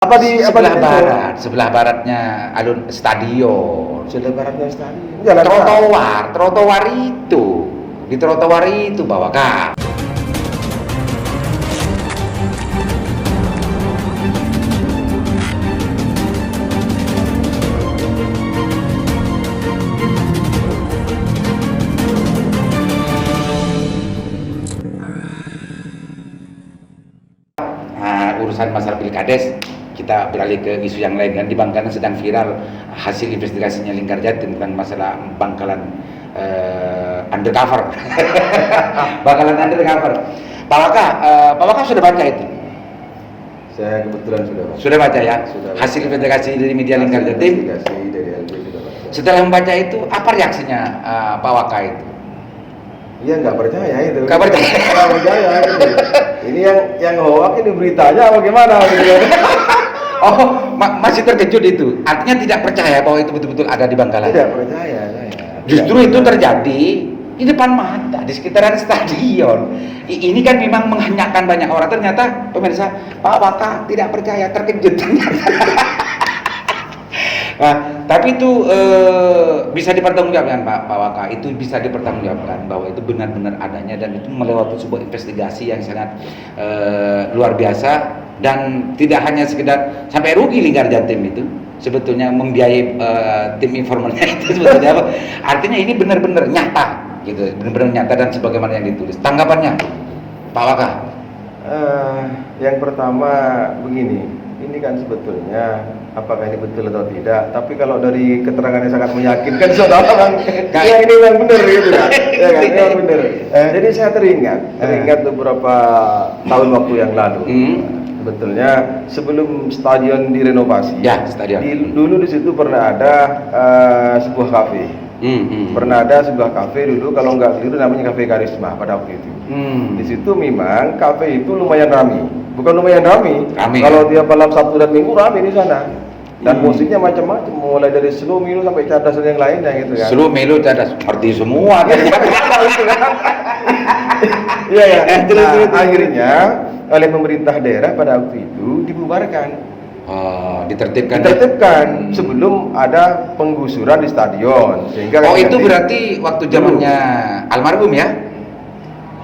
Apa di Sebelah itu? barat, sebelah baratnya alun stadion. Sebelah baratnya stadion. Jalan Trotoar itu. Di trotoar itu bawa kak. Urusan masalah pilkades, kita beralih ke isu yang lain. Dan di Bangkalan sedang viral hasil investigasinya Lingkar Jatim tentang masalah Bangkalan undercover. Bangkalan undercover. Pak Waka sudah baca itu? Saya kebetulan sudah baca. Sudah baca ya? Sudah baca. Hasil investigasi dari media Lingkar Jatim. Investigasi dari LB sudah baca. Setelah membaca itu, apa reaksinya Pak Waka itu? Iya, nggak percaya itu. Nggak percaya. Nggak percaya itu. Ini yang hoax ini beritanya apa gimana gitu. Oh, masih terkejut itu. Artinya tidak percaya bahwa itu betul-betul ada di Bangkalan. Tidak percaya saya. Justru itu terjadi di depan mata, di sekitaran stadion. Ini kan memang menghenyakkan banyak orang. Ternyata pemirsa, Pak Waka tidak percaya, terkejut ternyata. Nah, tapi itu bisa dipertanggungjawabkan Pak Waka, itu bisa dipertanggungjawabkan bahwa itu benar-benar adanya dan itu melewati sebuah investigasi yang sangat luar biasa dan tidak hanya sekedar sampai rugi Lingkar Jatim itu sebetulnya membiayai tim informannya itu sebetulnya apa? Artinya ini benar-benar nyata gitu, benar-benar nyata dan sebagaimana yang ditulis. Tanggapannya Pak Waka? Yang pertama begini. Ini kan sebetulnya apakah ini betul atau tidak, tapi kalau dari keterangan yang sangat meyakinkan saudara kan ya ini yang benar gitu kan. Ya kan, ini yang benar. Jadi saya teringat beberapa tahun waktu yang lalu. Sebetulnya sebelum stadion direnovasi. Ya, stadion. Dulu di situ pernah ada sebuah kafe. Pernah ada sebuah kafe dulu, kalau nggak keliru namanya Kafe Karisma pada waktu itu. Di situ memang kafe itu lumayan ramai. Bukan lumayan ramai. Kalau dia malam Sabtu dan Minggu ramai di sana. Dan musiknya macam-macam, mulai dari slow melo sampai cadas dan yang lainnya gitu kan. Slow melo cadas seperti semua kan. Iya ya. Akhirnya oleh pemerintah daerah pada waktu itu dibubarkan. Ditertibkan sebelum ada penggusuran di stadion. Sehingga itu berarti waktu zamannya almarhum ya?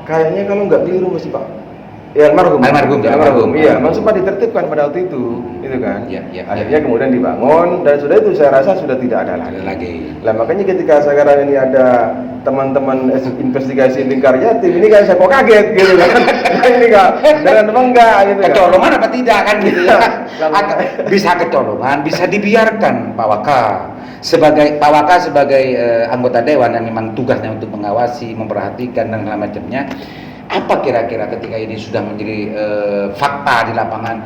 Kayaknya kalau nggak keliru masih Pak. Ya almarhum. Iya, sempat ditertibkan pada waktu itu, gitu kan. Akhirnya kemudian dibangun dan sudah itu saya rasa sudah tidak ada lagi. Lah makanya ketika sekarang ini ada teman-teman investigasi Lingkar Jatim, ini kan saya kok kaget gitu kan. Ini enggak dengan enggak gitu kan. Kecolongan apa tidak kan gitu ya. Bisa kecolongan, bisa dibiarkan Pak Waka. Sebagai Pak Waka sebagai anggota dewan yang memang tugasnya untuk mengawasi, memperhatikan dan segala macamnya. Apa kira-kira ketika ini sudah menjadi fakta di lapangan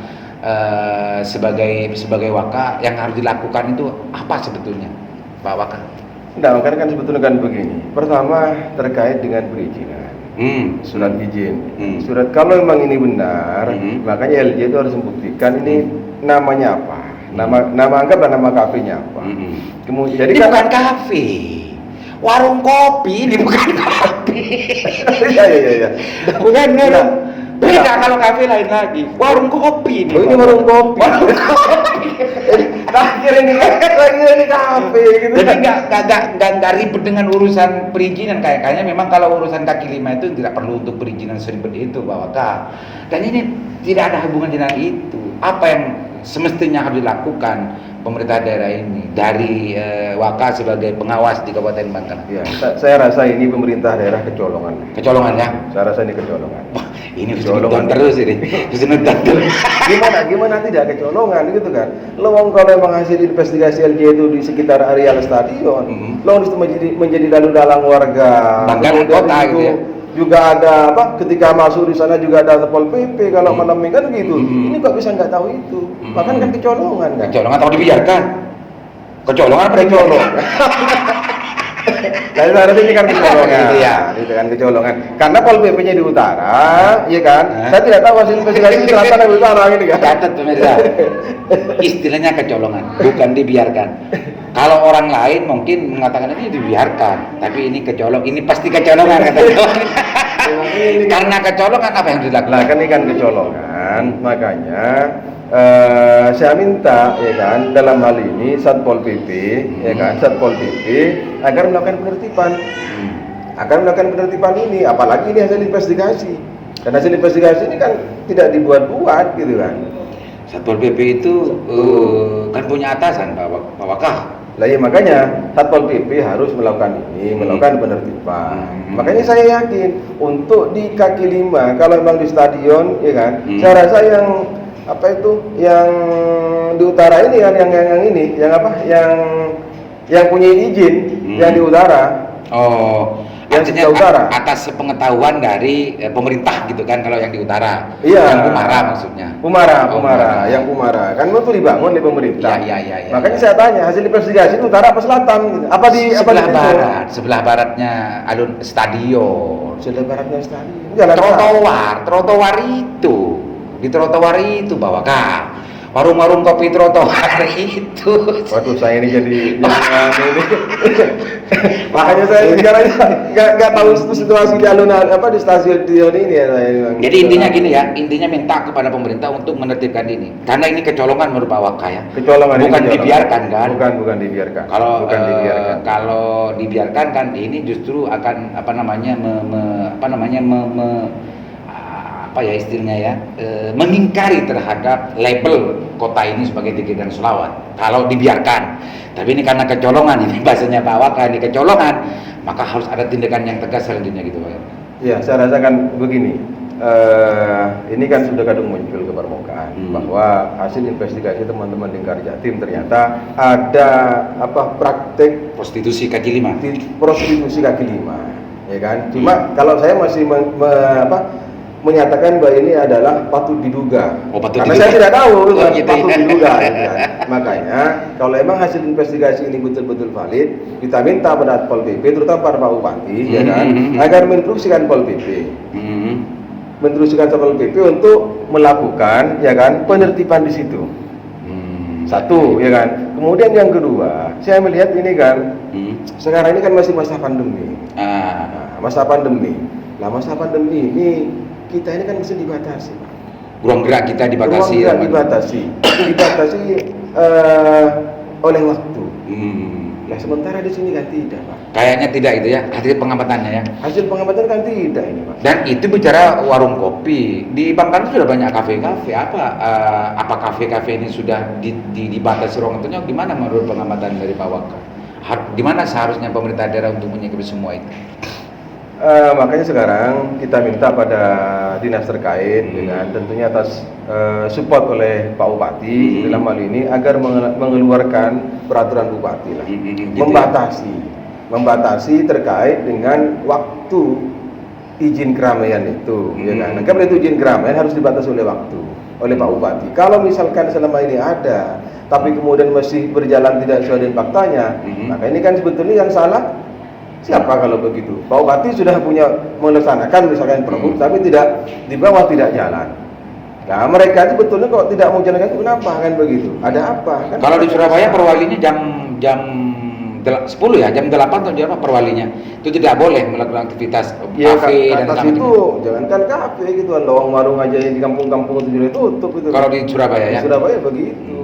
sebagai Waka yang harus dilakukan itu apa sebetulnya Pak Waka? Nah, makanya kan sebetulnya kan begini. Pertama terkait dengan perizinan, surat izin, surat kalau memang ini benar, makanya LJ itu harus membuktikan ini namanya apa, nama anggaplah nama kafenya apa. Kemudian jadi ini kan bukan kafe. Warung kopi, ini bukan kopi. Iya. Bukan. Beda kalau kafe lain lagi. Warung kopi ini. Ini warung kopi. Kira ini kafe gitu. Jadi nggak ribet dengan urusan perizinan kayaknya memang kalau urusan kaki lima itu tidak perlu untuk perizinan seribet itu Pak Waka. Dan ini tidak ada hubungan dengan itu. Apa yang semestinya harus dilakukan pemerintah daerah ini dari Waka sebagai pengawas di Kabupaten Bangkalan? Ya, saya rasa ini pemerintah daerah kecolongan. Kecolongan ya? Saya rasa ini kecolongan. Ini kecolongan terus ini. terus. Gimana tidak kecolongan gitu kan? Lowong kalau memang hasil investigasi LJ itu di sekitar areal stadion, lowong itu menjadi lalu dalang warga. Bangkalan kota gitu ya. Juga ada apa? Ketika masuk di sana juga ada Satpol PP kalau malam minggu kan gitu. Ini kok bisa nggak tahu itu? Bahkan kan kecolongan kan? Kecolongan atau dibiarkan? Kecolongan apa dicolong? Saya rasa ini kan kecolongan. Itu kan kecolongan. Karena Pol PP-nya di utara, iya kan? Saya tidak tahu hasil investigasi di selatan dan utara ini kan. Catat pemirsa. Istilahnya kecolongan, bukan dibiarkan. Kalau orang lain mungkin mengatakan ini dibiarkan, tapi ini kecolong, ini pasti kecolongan kata Karena kecolongan apa yang dilakukan? Nah, kan ini kan kecolongan, makanya saya minta ya kan dalam hal ini Satpol PP ya kan Satpol PP agar melakukan penertiban ini, apalagi ini hasil investigasi. Dan hasil investigasi ini kan tidak dibuat-buat gitu kan. Satpol PP itu kan punya atasan Pak Wakah. Lah ya makanya Satpol PP harus melakukan ini, melakukan penertiban. Makanya saya yakin untuk di kaki lima kalau memang di stadion ya kan, saya rasa yang apa itu yang di utara ini kan yang ini, yang apa? Yang punya izin yang di utara. Oh, yang artinya utara. Atas pengetahuan dari pemerintah gitu kan kalau yang di utara. Iya. Yang Kumara maksudnya. Kumara, yang Kumara. Kan itu dibangun oleh pemerintah. Iya. Makanya saya tanya, hasil investigasi itu utara apa selatan? Apa di sebelah baratnya alun stadion. Sebelah baratnya stadion. Trotoar itu. Di trotoar itu bawa Kak. Warung-warung kopi trotoar itu. Waduh, saya ini jadi ini. Makanya saya sekarang nggak tahu situasi di alun apa di stasiun ini ya saya. Jadi intinya gini ya, intinya minta kepada pemerintah untuk menertibkan ini. Karena ini kecolongan menurut Pak Waka ya. Kecolongan. Bukan dibiarkan kan? Bukan dibiarkan. Kalau dibiarkan kan ini justru akan mengingkari terhadap label kota ini sebagai Tigir dan Sulawat kalau dibiarkan. Tapi ini karena kecolongan, ini bahasanya Pak Waka, ini kecolongan, maka harus ada tindakan yang tegas selanjutnya gitu Pak. Ya, saya rasakan begini. Ini kan sudah kadung muncul ke permukaan bahwa hasil investigasi teman-teman Lingkar Jatim ternyata ada praktek prostitusi kaki lima, ya kan? Cuma kalau saya masih menyatakan bahwa ini adalah patut diduga. Karena saya tidak tahu patut diduga. Gitu kan. Makanya kalau emang hasil investigasi ini betul-betul valid, kita minta pada Satpol PP, terutama pada Pak Bupati, ya kan, agar menginstruksikan Satpol PP, untuk melakukan, ya kan, penertiban di situ. Satu, ya kan. Kemudian yang kedua, saya melihat ini kan, sekarang ini kan masih masa pandemi. Masa pandemi. Nah, masa pandemi ini kita ini kan mesti dibatasi, Pak. Ruang gerak kita dibatasi. Dibatasi oleh waktu. Nah, sementara di sini kan tidak, Pak. Kayaknya tidak itu ya, hasil pengamatannya ya. Hasil pengamatan kan tidak ini, Pak. Dan itu bicara warung kopi. Di Bangkalan sudah banyak kafe-kafe. Apa kafe-kafe ini sudah dibatasi ruang waktunya? Gimana menurut pengamatan dari Pak Waka? Di mana seharusnya pemerintah daerah untuk menyikapi semua itu? Makanya sekarang kita minta pada dinas terkait dengan tentunya atas support oleh Pak Bupati dalam hal ini agar mengeluarkan peraturan bupati lah, membatasi terkait dengan waktu izin keramaian itu, ya kan? Karena itu izin keramaian harus dibatasi oleh waktu oleh Pak Bupati. Kalau misalkan selama ini ada, tapi kemudian masih berjalan tidak sesuai dengan faktanya, maka ini kan sebetulnya yang salah. Siapa kalau begitu? Pak Bupati sudah punya melaksanakan misalkan Pergub, tapi tidak di bawah tidak jalan. Nah, mereka itu betulnya kok tidak mau jalankan itu kenapa kan begitu? Ada apa? Kan kalau di Surabaya perwalinya jam 10 ya, jam 8 atau jam apa perwalinya? Itu tidak boleh melakukan aktivitas kafe dan atas itu, jangankan kafe gitu, lowong warung aja yang di kampung-kampung itu sudah tutup itu. Kalau di Surabaya ya? Di Surabaya begitu.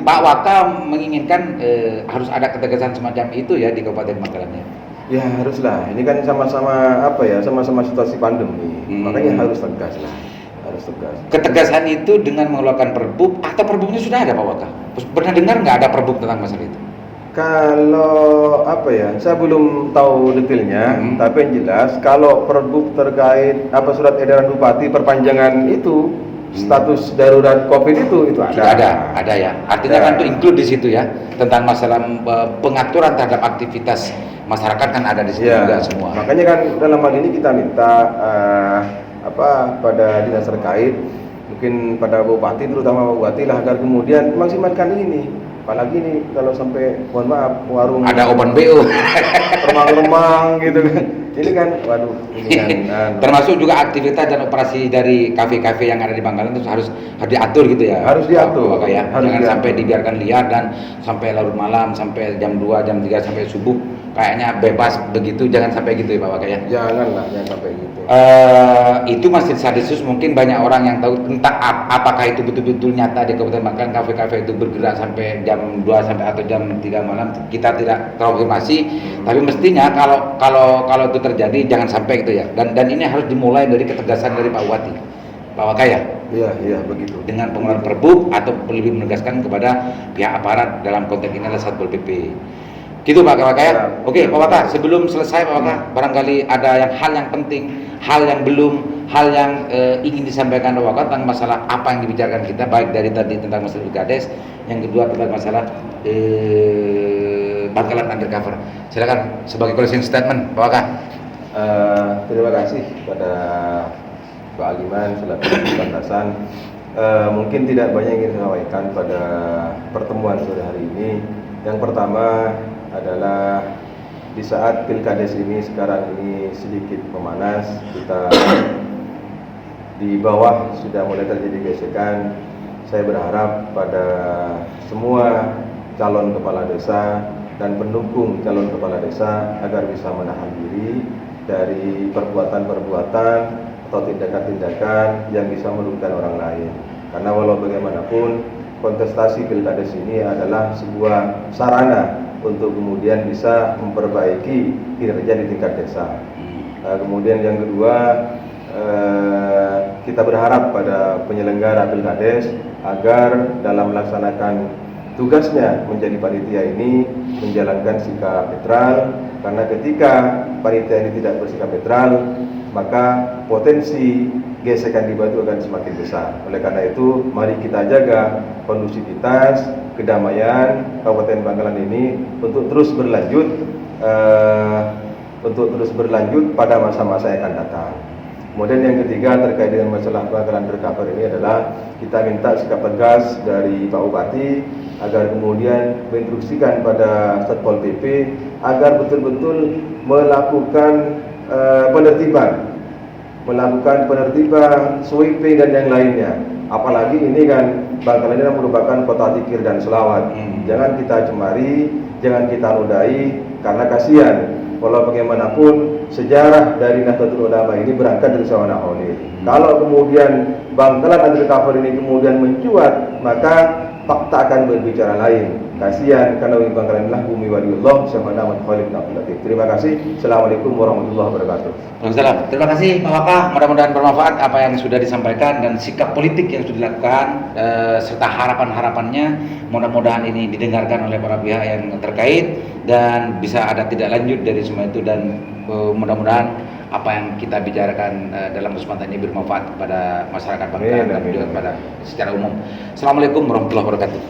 Pak Waka menginginkan harus ada ketegasan semacam itu ya di Kabupaten Bangkalan ya? Ya haruslah, ini kan sama-sama sama-sama situasi pandemi, makanya harus tegas lah, harus tegas. Ketegasan itu dengan mengeluarkan Perbup atau Perbupnya sudah ada Pak Waka? Pernah dengar nggak ada Perbup tentang masalah itu? Kalau saya belum tahu detailnya, tapi yang jelas kalau Perbup terkait surat edaran Bupati perpanjangan itu status darurat COVID itu ada. Ada ya. Artinya kan itu include di situ ya tentang masalah pengaturan terhadap aktivitas masyarakat kan ada di situ juga semua. Makanya kan dalam hal ini kita minta pada dinas terkait, mungkin pada Bupati terutama Bupati lah agar kemudian maksimalkan ini. Apalagi nih kalau sampai mohon maaf warung ada open BO remang-remang gitu kan. Ini kan, waduh, ini kan. Termasuk juga aktivitas dan operasi dari kafe-kafe yang ada di Bangkalan itu harus diatur gitu ya. Harus diatur. Pak ya. Harus Jangan diatur. sampai dibiarkan liar dan sampai larut malam, sampai jam 2, jam 3 sampai subuh kayaknya bebas begitu, jangan sampai gitu ya Pak Waka ya. Janganlah, jangan sampai gitu. Itu masih sadisus, mungkin banyak orang yang tahu entah apakah itu betul-betul nyata di Kabupaten Bangkalan kafe-kafe itu bergerak sampai jam 2 sampai atau jam 3 malam, kita tidak konfirmasi. Tapi mestinya kalau itu terjadi jangan sampai gitu ya. Dan ini harus dimulai dari ketegasan dari Pak Bupati, Pak Waka ya. Iya, begitu. Dengan pengeluaran Perbup atau lebih menegaskan kepada pihak aparat dalam konteks ini adalah Satpol PP. Gitu Pak Waka ya. Oke Pak Waka, sebelum selesai Pak Waka, barangkali ada hal yang penting, hal yang ingin disampaikan Pak Waka tentang masalah apa yang dibicarakan kita, baik dari tadi tentang masalah Pilkades, yang kedua tentang masalah Bangkalan undercover. Silakan sebagai closing statement Pak Waka. Terima kasih kepada Pak Aliman selaku Bantasan. Mungkin tidak banyak yang ingin saya sampaikan pada pertemuan sore hari ini. Yang pertama adalah di saat Pilkades ini sekarang ini sedikit memanas, kita di bawah sudah mulai terjadi gesekan. Saya berharap pada semua calon kepala desa dan pendukung calon kepala desa agar bisa menahan diri dari perbuatan-perbuatan atau tindakan-tindakan yang bisa merugikan orang lain. Karena walau bagaimanapun kontestasi Pilkades ini adalah sebuah sarana untuk kemudian bisa memperbaiki kinerja di tingkat desa. Kemudian yang kedua, kita berharap pada penyelenggara Pilkades agar dalam melaksanakan tugasnya menjadi panitia ini menjalankan sikap netral, karena ketika panitia ini tidak bersikap netral maka potensi gesekan di batu akan semakin besar. Oleh karena itu, mari kita jaga kondusivitas, kedamaian Kabupaten Bangkalan ini untuk terus berlanjut pada masa-masa yang akan datang. Kemudian yang ketiga terkait dengan masalah Bangkalan undercover ini adalah kita minta sikap tegas dari Pak Bupati agar kemudian menginstruksikan pada Satpol PP agar betul-betul melakukan penertiban, sweeping dan yang lainnya. Apalagi ini kan Bangkalan ini merupakan kota zikir dan selawat. Jangan kita cemari, jangan kita nodai, karena kasihan. Walau bagaimanapun sejarah dari Nahdlatul Ulama ini berangkat dari Sawana Khalil. Kalau kemudian Bangkalan undercover ini kemudian mencuat, maka fakta akan berbicara lain. Kasihan karena Bangkalan adalah bumi waliullah Sawana Khalil bin Abdul Latif. Terima kasih. Assalamualaikum warahmatullahi wabarakatuh. Waalaikumsalam. Terima kasih Pak Waka. Mudah-mudahan bermanfaat apa yang sudah disampaikan dan sikap politik yang sudah dilakukan serta harapan-harapannya. Mudah-mudahan ini didengarkan oleh para pihak yang terkait dan bisa ada tidak lanjut dari semua itu, dan mudah-mudahan apa yang kita bicarakan dalam kesempatan ini bermanfaat kepada masyarakat Bangkalan dan juga kepada secara umum. Assalamualaikum warahmatullahi wabarakatuh.